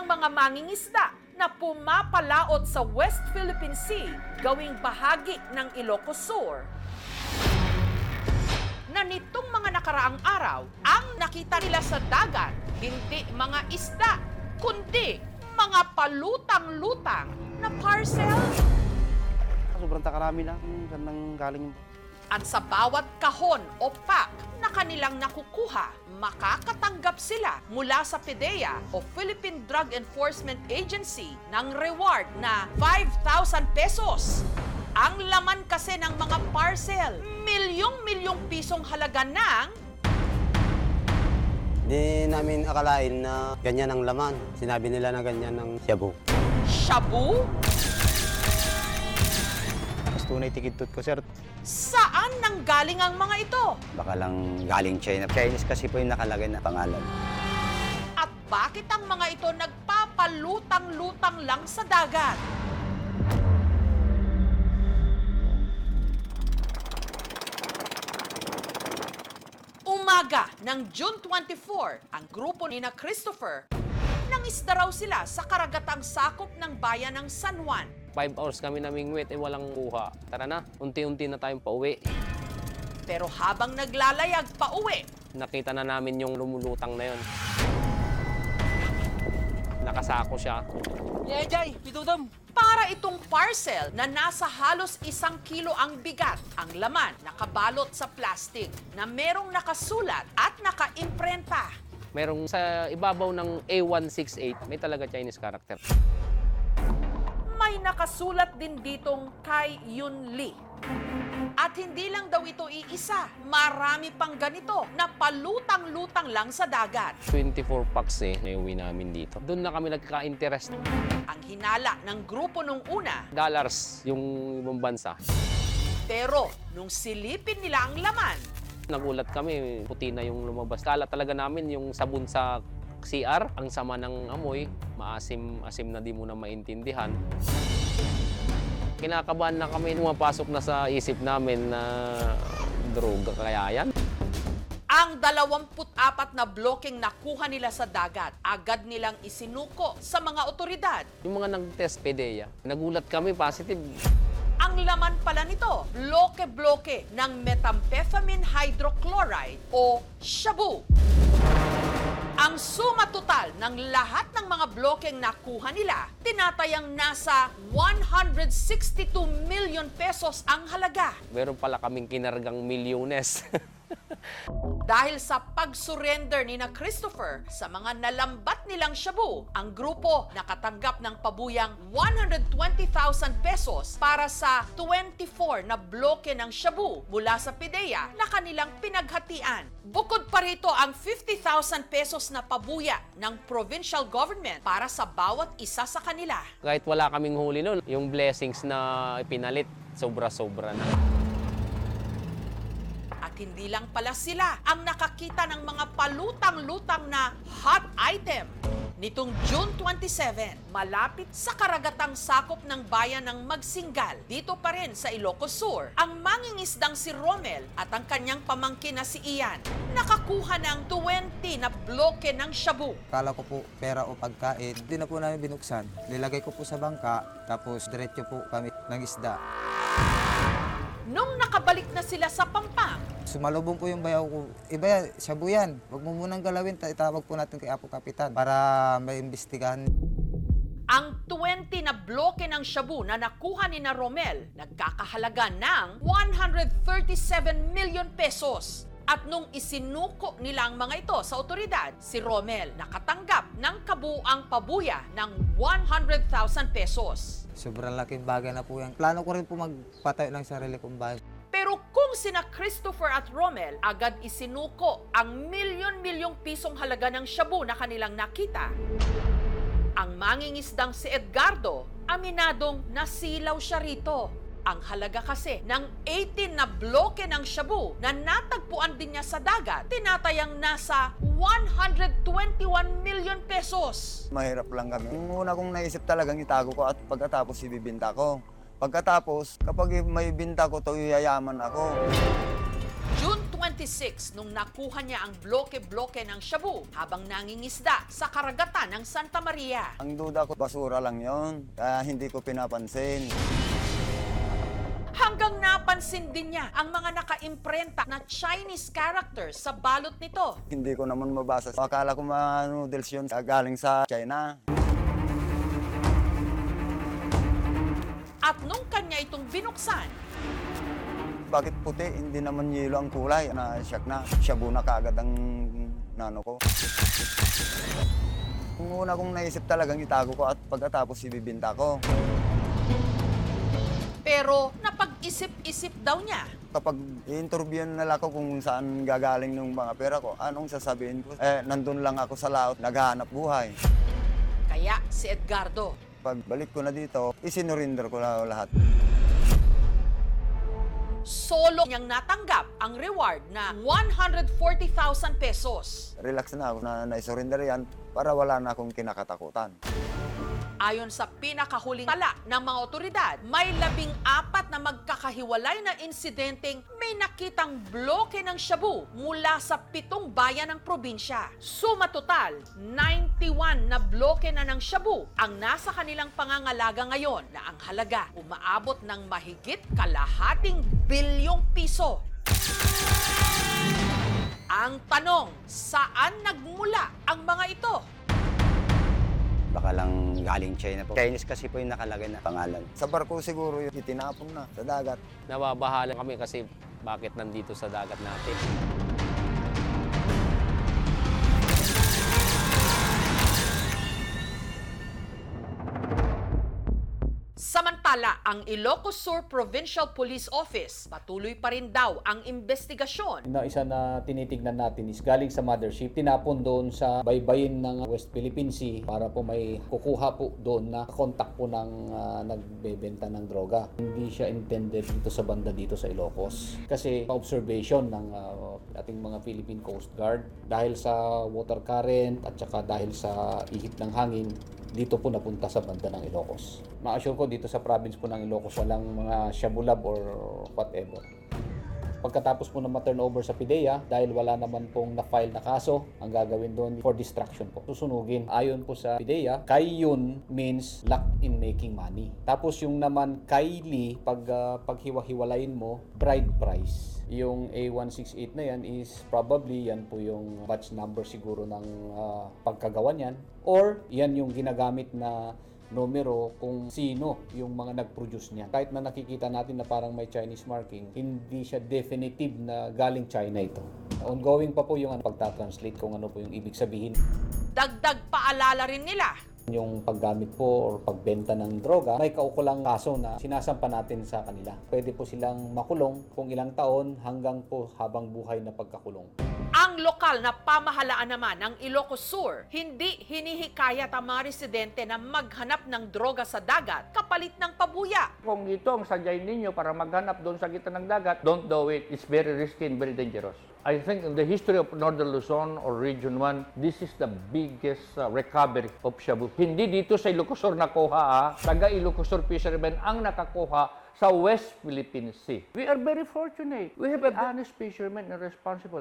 ng mga mangingisda na pumapalaot sa West Philippine Sea gawing bahagi ng Ilocos Sur, na nitong mga nakaraang araw, ang nakita nila sa dagat, hindi mga isda, kundi mga palutang-lutang na parcel. Sobrang takarami na nang galing. At sa bawat kahon o pack na kanilang nakukuha, makakatanggap sila mula sa PDEA o Philippine Drug Enforcement Agency ng reward na 5,000 pesos. Ang laman kasi ng mga parcel, milyong-milyong pisong halaga ng Di namin akalain na ganyan ang laman. Sinabi nila na ganyan ang shabu. shabu. Mas tunay tikidtot ko, sir. Saan nanggaling ang mga ito? Baka lang galing China. Chinese kasi po yung nakalagay na pangalan. At bakit ang mga ito nagpapalutang-lutang lang sa dagat? Umaga ng June 24, ang grupo ni na Christopher, nangisda raw sila sa karagatang sakop ng bayan ng San Juan. 5 hours kami namingwit, walang kuha. Tara na, unti-unti na tayong pauwi. Pero habang naglalayag pa uwi, Nakita na namin yung lumulutang na yun. Nakasako siya. Jay, pitudom. para itong parcel na nasa halos 1 kilo ang bigat, ang laman nakabalot sa plastic na merong nakasulat at naka-imprenta. Merong sa ibabaw ng A168, may talaga Chinese character. May nakasulat din ditong kay Yun Lee. At hindi lang daw ito iisa, marami pang ganito na palutang-lutang lang sa dagat. 24 packs naiuwi namin dito. Doon na kami nagka-interest. Ang hinala ng grupo nung una, Dollars yung ibang bansa. pero nung silipin nila ang laman, Nagulat kami, puti na yung lumabas. Kala talaga namin yung sabon sa CR, ang sama ng amoy, maasim-asim na di mo na maintindihan. Kinakabahan na kami, pumapasok na sa isip namin na droga kaya yan. ang 24 na blokeng nakuha nila sa dagat, agad nilang isinuko sa mga otoridad. Yung mga nag-test PDEA, nagulat kami, positive. Ang laman pala nito, bloke-bloke ng methamphetamine hydrochloride o shabu. Ang suma total ng lahat ng mga blokeng nakuha nila, tinatayang nasa 162 million pesos ang halaga. Meron pala kaming kinargang milyones. Dahil sa pag-surrender ni na Christopher sa mga nalambat nilang shabu, ang grupo nakatanggap ng pabuyang 120,000 pesos para sa 24 na bloke ng shabu mula sa PDEA na kanilang pinaghatian. Bukod pa rito ang 50,000 pesos na pabuya ng provincial government para sa bawat isa sa kanila. Kahit wala kaming huli nun, yung blessings na pinalit, sobra-sobra na. At hindi lang pala sila ang nakakita ng mga palutang-lutang na hot item. Nitong June 27, malapit sa karagatang sakop ng bayan ng Magsingal, dito pa rin sa Ilocos Sur, ang mangingisdang si Romel at ang kanyang pamangkin na si Ian, nakakuha ng 20 na bloke ng shabu. Kala ko po pera o pagkain. Hindi na po namin binuksan. Nilagay ko po sa bangka, tapos diretso po kami ng isda. Nung nakabalik na sila sa Pampang, Sumalubong po yung bayaw ko. Iba yan, shabu yan. Huwag mo munang galawin, itawag po natin kay Apo Kapitan para maimbestigahan. ang 20 na bloke ng shabu na nakuha ni na Romel, nagkakahalaga ng 137 million pesos. At nung isinuko nila ang mga ito sa otoridad, si Romel nakatanggap ng kabuuang pabuya ng 100,000 pesos. Sobrang laking bagay na po yan. Plano ko rin po magpatayo ng sarili kong bahay. Pero kung sina Christopher at Romel agad isinuko ang milyon-milyong pisong halaga ng shabu na kanilang nakita, ang mangingisdang si Edgardo, aminadong nasilaw siya rito. Ang halaga kasi ng 18 na bloke ng shabu na natagpuan din niya sa dagat, tinatayang nasa 121 million pesos. Mahirap lang kami. Yung una kong naisip talagang itago ko at pagkatapos ibibinta ko. Pagkatapos, kapag may binta ko to, yayaman ako. June 27, 1996 nung nakuha niya ang bloke-bloke ng shabu habang nangingisda sa karagatan ng Santa Maria. Ang duda ko, basura lang yon, kaya hindi ko pinapansin. Hanggang napansin din niya ang mga naka-imprenta na Chinese characters sa balot nito. Hindi ko naman mabasa. Akala ko mga noodles yun galing sa China. At nung kanya itong binuksan, Bakit puti? Hindi naman yelo ang kulay. Na-shock na. Shabu na kaagad ang nano ko. Kung una kong naisip talagang itago ko at pagkatapos ibibinta ko. pero napag-isip-isip daw niya. Kapag i-interviewin nila ako kung saan gagaling ng mga pera ko, anong sasabihin ko? Nandun lang ako sa laot, naghahanap buhay. Kaya si Edgardo, Pagbalik ko na dito, isinurinder ko na lahat. solo niyang natanggap ang reward na 140,000 pesos. Relax na ako na naisurrender yan para wala na akong kinakatakutan. Ayon sa pinakahuling tala ng mga otoridad, may 14 na magkakahiwalay na insidenteng may nakitang bloke ng shabu mula sa 7 bayan ng probinsya. Suma total, 91 na bloke na ng shabu ang nasa kanilang pangangalaga ngayon na ang halaga umaabot ng mahigit kalahating bilyong piso. Ang tanong, saan nagmula ang mga ito? Baka lang galing China po. Chinese kasi po yung nakalagay na pangalan. Sa barko siguro yung itinapon na sa dagat. Nababahala kami kasi bakit nandito sa dagat natin. Samantala, ang Ilocos Sur Provincial Police Office patuloy pa rin daw ang investigasyon. Na isa na tinitignan natin is galing sa mothership, tinapon doon sa baybayin ng West Philippine Sea para po may kukuha po doon na contact po ng nagbebenta ng droga. Hindi siya intended dito sa banda dito sa Ilocos. Kasi observation ng ating mga Philippine Coast Guard dahil sa water current at saka dahil sa ihip ng hangin, dito po napunta sa banda ng Ilocos. Ma-assure ko dito sa province po ng Ilocos walang mga shabulab or whatever. Pagkatapos po na ma-turnover sa PIDEA, dahil wala naman pong na-file na kaso, ang gagawin doon for distraction po. Susunugin. Ayon po sa PIDEA, Kaiyun means luck in making money. Tapos yung naman Kaili, paghiwa-hiwalayin mo, bride price. Yung A168 na yan is probably yan po yung batch number siguro ng pagkagawa niyan. Or yan yung ginagamit na numero kung sino yung mga nag-produce niya. Kahit na nakikita natin na parang may Chinese marking, hindi siya definitive na galing China ito. Ongoing pa po yung pagta-translate kung ano po yung ibig sabihin. Dagdag paalala rin nila, Yung paggamit po or pagbenta ng droga, may kaukulang kaso na sinasampa natin sa kanila. Pwede po silang makulong kung ilang taon hanggang po habang buhay na pagkakulong. ang lokal na pamahalaan naman ng Ilocos Sur, hindi hinihikayat ang mga residente na maghanap ng droga sa dagat kapalit ng pabuya. Kung ito ang sadyain ninyo para maghanap doon sa gitna ng dagat, don't do it. It's very risky and very dangerous. I think in the history of Northern Luzon or Region 1, this is the biggest recovery of shabu. Hindi dito sa Ilocos Sur nakuha, taga Ilocos Sur fishermen ang nakakuha sa West Philippine Sea. We are very fortunate. We have an honest fishermen and responsible.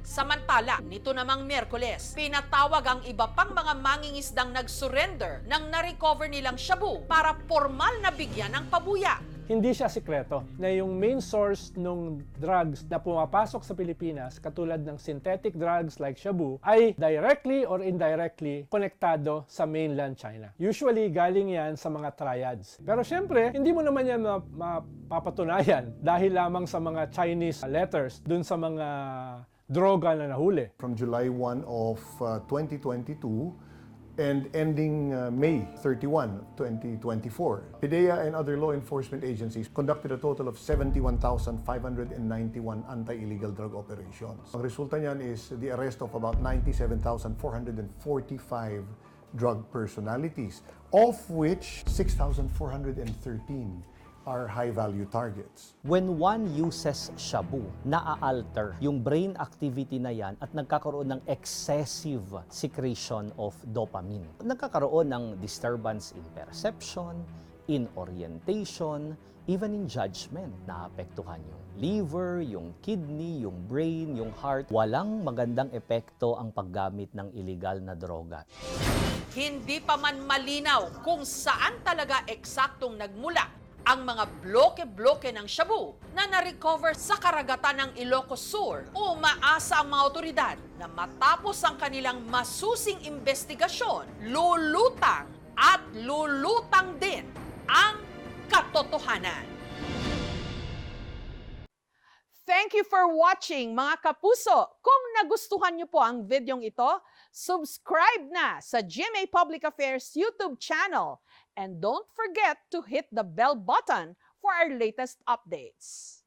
Samantala, nito namang Miyerkules, pinatawag ang iba pang mga mangingisdang nag-surrender ng na-recover nilang shabu para formal na bigyan ng pabuya. Hindi siya sikreto na yung main source ng drugs na pumapasok sa Pilipinas, katulad ng synthetic drugs like shabu, ay directly or indirectly konektado sa mainland China. Usually, galing yan sa mga triads. Pero syempre, hindi mo naman yan mapapatunayan dahil lamang sa mga Chinese letters dun sa mga droga na nahuli. From July 1 of 2022 and ending May 31, 2024. PIDEA and other law enforcement agencies conducted a total of 71,591 anti-illegal drug operations. Ang resulta niyan is the arrest of about 97,445 drug personalities, of which 6,413 are high-value targets. When one uses shabu, naa-alter yung brain activity na yan at nagkakaroon ng excessive secretion of dopamine. Nagkakaroon ng disturbance in perception, in orientation, even in judgment. Naapektuhan yung liver, yung kidney, yung brain, yung heart. Walang magandang epekto ang paggamit ng illegal na droga. Hindi pa man malinaw kung saan talaga eksaktong nagmula ang mga bloke-bloke ng shabu na na-recover sa karagatan ng Ilocos Sur. Umaasa ang mga otoridad na matapos ang kanilang masusing investigasyon, lulutang at lulutang din ang katotohanan. Thank you for watching, mga kapuso. Kung nagustuhan niyo po ang videong ito, subscribe na sa GMA Public Affairs YouTube channel. And don't forget to hit the bell button for our latest updates.